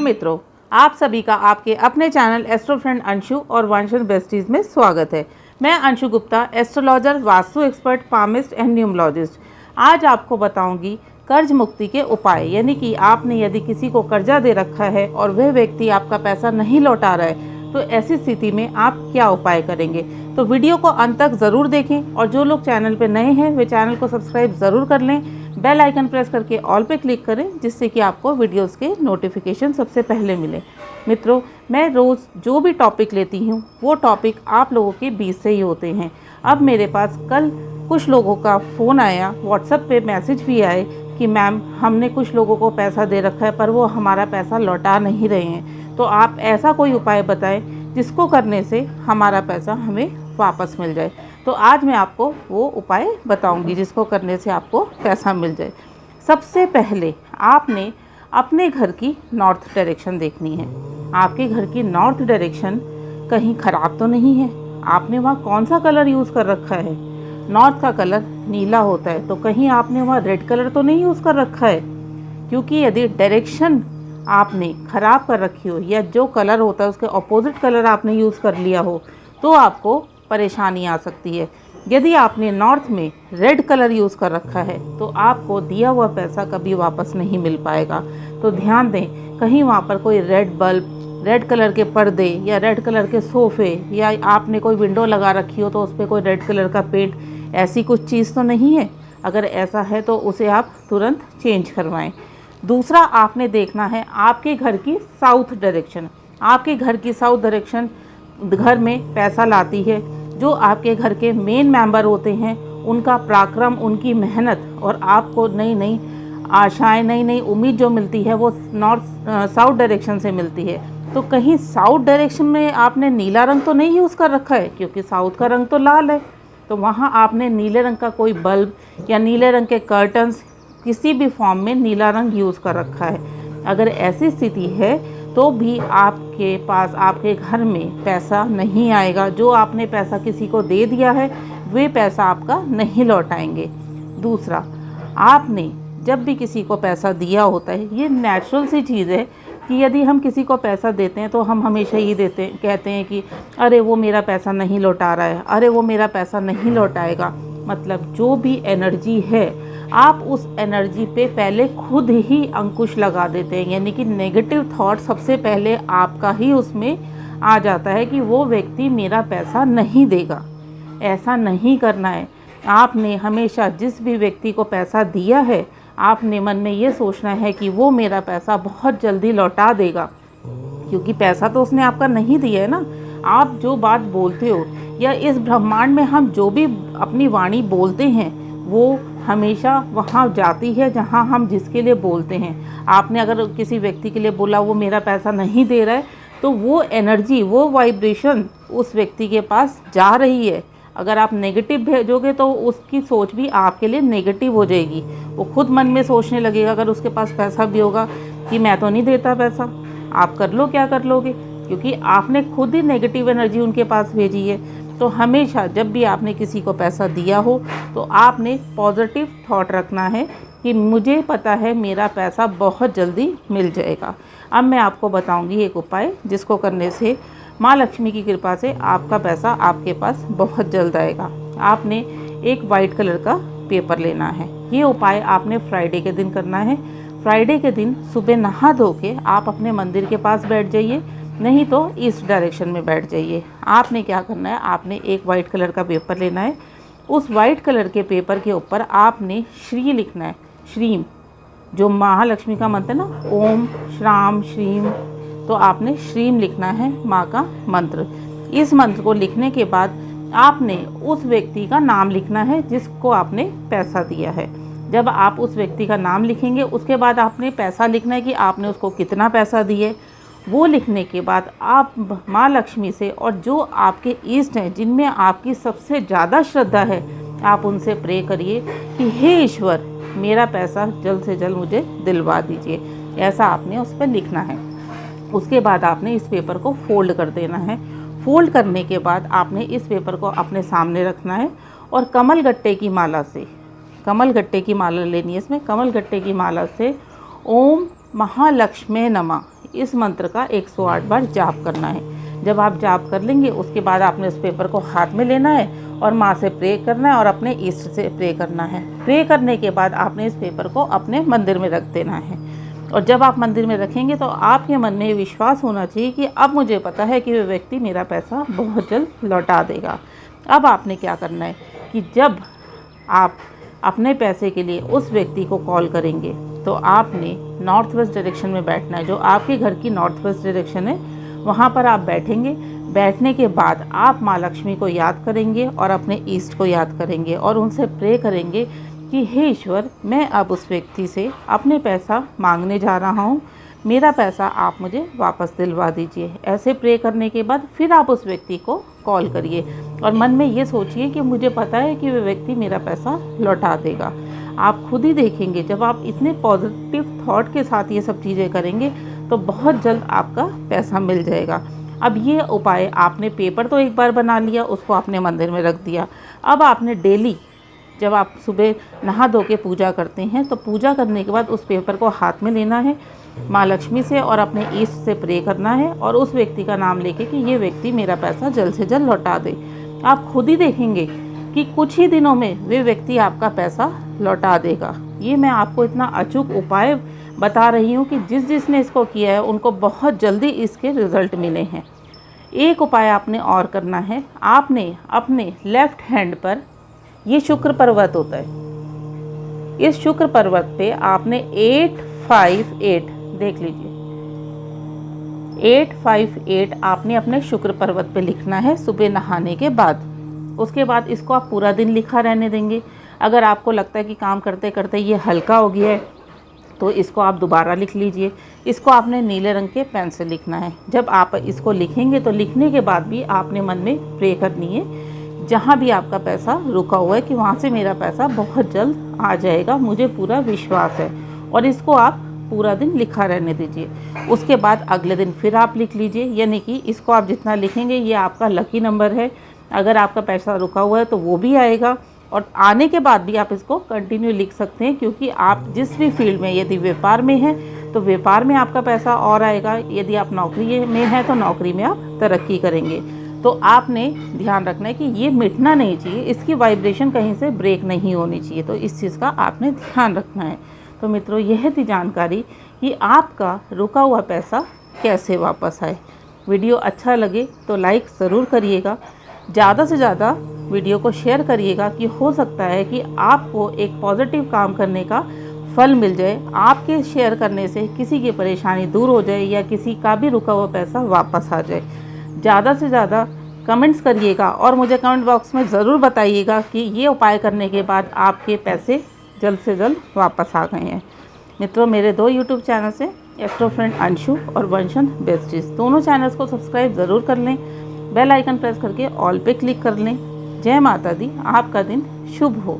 मित्रों, आप सभी का आपके अपने चैनल एस्ट्रो फ्रेंड अंशु और वांशन बेस्टीज में स्वागत है। मैं Anshu Gupta, astrologer, vastu expert, palmist and numerologist. आज आपको बताऊंगी कर्ज मुक्ति के उपाय, यानी कि आपने यदि किसी को कर्जा दे रखा है और वह व्यक्ति आपका पैसा नहीं लौटा रहा है तो ऐसी स्थिति में आप क्या उपाय करेंगे। तो वीडियो को अंत तक ज़रूर देखें और जो लोग चैनल पर नए हैं वे चैनल को सब्सक्राइब ज़रूर कर लें। बेल आइकन प्रेस करके ऑल पे क्लिक करें, जिससे कि आपको वीडियोस के नोटिफिकेशन सबसे पहले मिले। मित्रों, मैं रोज़ जो भी टॉपिक लेती हूँ वो टॉपिक आप लोगों के बीच से ही होते हैं। अब मेरे पास कल कुछ लोगों का फ़ोन आया, व्हाट्सएप पे मैसेज भी आए कि मैम हमने कुछ लोगों को पैसा दे रखा है पर वो हमारा पैसा लौटा नहीं रहे हैं, तो आप ऐसा कोई उपाय बताएं जिसको करने से हमारा पैसा हमें वापस मिल जाए। तो आज मैं आपको वो उपाय बताऊंगी जिसको करने से आपको पैसा मिल जाए। सबसे पहले आपने अपने घर की नॉर्थ डायरेक्शन देखनी है। आपके घर की नॉर्थ डायरेक्शन कहीं ख़राब तो नहीं है? आपने वहाँ कौन सा कलर यूज़ कर रखा है? नॉर्थ का कलर नीला होता है, तो कहीं आपने वहाँ रेड कलर तो नहीं यूज़ कर रखा है? क्योंकि यदि डायरेक्शन आपने ख़राब कर रखी हो या जो कलर होता है उसके ऑपोजिट कलर आपने यूज़ कर लिया हो तो आपको परेशानी आ सकती है। यदि आपने नॉर्थ में रेड कलर यूज़ कर रखा है तो आपको दिया हुआ पैसा कभी वापस नहीं मिल पाएगा। तो ध्यान दें, कहीं वहाँ पर कोई रेड बल्ब, रेड कलर के पर्दे या रेड कलर के सोफ़े या आपने कोई विंडो लगा रखी हो तो उस पर कोई रेड कलर का पेंट, ऐसी कुछ चीज़ तो नहीं है। अगर ऐसा है तो उसे आप तुरंत चेंज करवाएं। दूसरा आपने देखना है आपके घर की साउथ डायरेक्शन। आपके घर की साउथ डायरेक्शन घर में पैसा लाती है। जो आपके घर के मेन मेंबर होते हैं उनका पराक्रम, उनकी मेहनत और आपको नई नई आशाएं, नई नई उम्मीद जो मिलती है वो साउथ डायरेक्शन से मिलती है। तो कहीं साउथ डायरेक्शन में आपने नीला रंग तो नहीं यूज़ कर रखा है, क्योंकि साउथ का रंग तो लाल है। तो वहाँ आपने नीले रंग का कोई बल्ब या नीले रंग के कर्टन्स, किसी भी फॉर्म में नीला रंग यूज़ कर रखा है। अगर ऐसी स्थिति है तो भी आपके पास, आपके घर में पैसा नहीं आएगा। जो आपने पैसा किसी को दे दिया है वे पैसा आपका नहीं लौटाएंगे। दूसरा, आपने जब भी किसी को पैसा दिया होता है, ये नेचुरल सी चीज़ है कि यदि हम किसी को पैसा देते हैं तो हम हमेशा ये कहते हैं कि अरे वो मेरा पैसा नहीं लौटा रहा है, अरे वो मेरा पैसा नहीं लौटाएगा। मतलब जो भी एनर्जी है आप उस एनर्जी पे पहले खुद ही अंकुश लगा देते हैं, यानी कि नेगेटिव थॉट सबसे पहले आपका ही उसमें आ जाता है कि वो व्यक्ति मेरा पैसा नहीं देगा। ऐसा नहीं करना है। आपने हमेशा जिस भी व्यक्ति को पैसा दिया है आपने मन में ये सोचना है कि वो मेरा पैसा बहुत जल्दी लौटा देगा, क्योंकि पैसा तो उसने आपका नहीं दिया है ना। आप जो बात बोलते हो या इस ब्रह्मांड में हम जो भी अपनी वाणी बोलते हैं वो हमेशा वहाँ जाती है जहाँ हम जिसके लिए बोलते हैं। आपने अगर किसी व्यक्ति के लिए बोला वो मेरा पैसा नहीं दे रहा है तो वो एनर्जी, वो वाइब्रेशन उस व्यक्ति के पास जा रही है। अगर आप नेगेटिव भेजोगे तो उसकी सोच भी आपके लिए नेगेटिव हो जाएगी। वो खुद मन में सोचने लगेगा, अगर उसके पास पैसा भी होगा, कि मैं तो नहीं देता पैसा, आप कर लो क्या कर लोगे, क्योंकि आपने खुद ही नेगेटिव एनर्जी उनके पास भेजी है। तो हमेशा जब भी आपने किसी को पैसा दिया हो तो आपने पॉजिटिव थॉट रखना है कि मुझे पता है मेरा पैसा बहुत जल्दी मिल जाएगा। अब मैं आपको बताऊंगी एक उपाय जिसको करने से माँ लक्ष्मी की कृपा से आपका पैसा आपके पास बहुत जल्द आएगा। आपने एक वाइट कलर का पेपर लेना है। ये उपाय आपने फ्राइडे के दिन करना है। फ्राइडे के दिन सुबह नहा धो के आप अपने मंदिर के पास बैठ जाइए, नहीं तो ईस्ट डायरेक्शन में बैठ जाइए। आपने क्या करना है, आपने एक वाइट कलर का पेपर लेना है। उस वाइट कलर के पेपर के ऊपर आपने श्री लिखना है। श्रीम, जो महालक्ष्मी का मंत्र है ना, ओम श्राम श्रीम, तो आपने श्रीम लिखना है, माँ का मंत्र। इस मंत्र को लिखने के बाद आपने उस व्यक्ति का नाम लिखना है जिसको आपने पैसा दिया है। जब आप उस व्यक्ति का नाम लिखेंगे उसके बाद आपने पैसा लिखना है कि आपने उसको कितना पैसा दिए। वो लिखने के बाद आप माँ लक्ष्मी से और जो आपके इष्ट हैं जिनमें आपकी सबसे ज़्यादा श्रद्धा है, आप उनसे प्रे करिए कि हे ईश्वर मेरा पैसा जल्द से जल्द मुझे दिलवा दीजिए। ऐसा आपने उस पर लिखना है। उसके बाद आपने इस पेपर को फोल्ड कर देना है। फोल्ड करने के बाद आपने इस पेपर को अपने सामने रखना है और कमल गट्टे की माला से, कमल गट्टे की माला लेनी है। इसमें कमल गट्टे की माला से ओम महालक्ष्मी नमः इस मंत्र का 108 बार जाप करना है। जब आप जाप कर लेंगे उसके बाद आपने उस पेपर को हाथ में लेना है और माँ से प्रे करना है और अपने इष्ट से प्रे करना है। प्रे करने के बाद आपने इस पेपर को अपने मंदिर में रख देना है। और जब आप मंदिर में रखेंगे तो आपके मन में ये विश्वास होना चाहिए कि अब मुझे पता है कि वह व्यक्ति मेरा पैसा बहुत जल्द लौटा देगा। अब आपने क्या करना है कि जब आप अपने पैसे के लिए उस व्यक्ति को कॉल करेंगे तो आपने नॉर्थ वेस्ट डायरेक्शन में बैठना है। जो आपके घर की नॉर्थ वेस्ट डायरेक्शन है वहाँ पर आप बैठेंगे। बैठने के बाद आप माँ लक्ष्मी को याद करेंगे और अपने ईष्ट को याद करेंगे और उनसे प्रे करेंगे कि हे ईश्वर, मैं अब उस व्यक्ति से अपने पैसा मांगने जा रहा हूँ, मेरा पैसा आप मुझे वापस दिलवा दीजिए। ऐसे प्रे करने के बाद फिर आप उस व्यक्ति को कॉल करिए और मन में ये सोचिए कि मुझे पता है कि वह व्यक्ति मेरा पैसा लौटा देगा। आप खुद ही देखेंगे जब आप इतने पॉजिटिव थॉट के साथ ये सब चीज़ें करेंगे तो बहुत जल्द आपका पैसा मिल जाएगा। अब ये उपाय आपने पेपर तो एक बार बना लिया, उसको आपने मंदिर में रख दिया। अब आपने डेली जब आप सुबह नहा धो के पूजा करते हैं तो पूजा करने के बाद उस पेपर को हाथ में लेना है, माँ लक्ष्मी से और अपने ईष्ट से प्रे करना है और उस व्यक्ति का नाम लेके कि ये व्यक्ति मेरा पैसा जल्द से जल्द लौटा दे। आप खुद ही देखेंगे कि कुछ ही दिनों में वे व्यक्ति आपका पैसा लौटा देगा। ये मैं आपको इतना अचूक उपाय बता रही हूँ कि जिसने इसको किया है उनको बहुत जल्दी इसके रिज़ल्ट मिले हैं। एक उपाय आपने और करना है। आपने अपने लेफ़्ट हैंड पर, ये शुक्र पर्वत होता है, इस शुक्र पर्वत पे आपने 858 देख लीजिए, 858 आपने अपने शुक्र पर्वत पे लिखना है सुबह नहाने के बाद। उसके बाद इसको आप पूरा दिन लिखा रहने देंगे। अगर आपको लगता है कि काम करते करते ये हल्का हो गया है तो इसको आप दोबारा लिख लीजिए। इसको आपने नीले रंग के पेन से लिखना है। जब आप इसको लिखेंगे तो लिखने के बाद भी आपने मन में प्रे करनी है, जहाँ भी आपका पैसा रुका हुआ है कि वहाँ से मेरा पैसा बहुत जल्द आ जाएगा, मुझे पूरा विश्वास है। और इसको आप पूरा दिन लिखा रहने दीजिए। उसके बाद अगले दिन फिर आप लिख लीजिए, यानी कि इसको आप जितना लिखेंगे ये आपका लकी नंबर है। अगर आपका पैसा रुका हुआ है तो वो भी आएगा और आने के बाद भी आप इसको कंटिन्यू लिख सकते हैं, क्योंकि आप जिस भी फील्ड में, यदि व्यापार में हैं तो व्यापार में आपका पैसा और आएगा, यदि आप नौकरी में हैं तो नौकरी में आप तरक्की करेंगे। तो आपने ध्यान रखना है कि ये मिटना नहीं चाहिए, इसकी वाइब्रेशन कहीं से ब्रेक नहीं होनी चाहिए। तो इस चीज़ का आपने ध्यान रखना है। तो मित्रों, यह थी जानकारी कि आपका रुका हुआ पैसा कैसे वापस आए। वीडियो अच्छा लगे तो लाइक ज़रूर करिएगा, ज़्यादा से ज़्यादा वीडियो को शेयर करिएगा कि हो सकता है कि आपको एक पॉजिटिव काम करने का फल मिल जाए। आपके शेयर करने से किसी की परेशानी दूर हो जाए या किसी का भी रुका हुआ पैसा वापस आ जाए। ज़्यादा से ज़्यादा कमेंट्स करिएगा और मुझे कमेंट बॉक्स में ज़रूर बताइएगा कि ये उपाय करने के बाद आपके पैसे जल्द से जल्द वापस आ गए हैं। मित्रों, मेरे 2 यूट्यूब चैनल्स हैं, एस्ट्रो फ्रेंड अंशु और वंशन बेस्टीज। दोनों चैनल्स को सब्सक्राइब ज़रूर कर लें, बेल आइकन प्रेस करके ऑल पे क्लिक कर लें। जय माता दी, आपका दिन शुभ हो।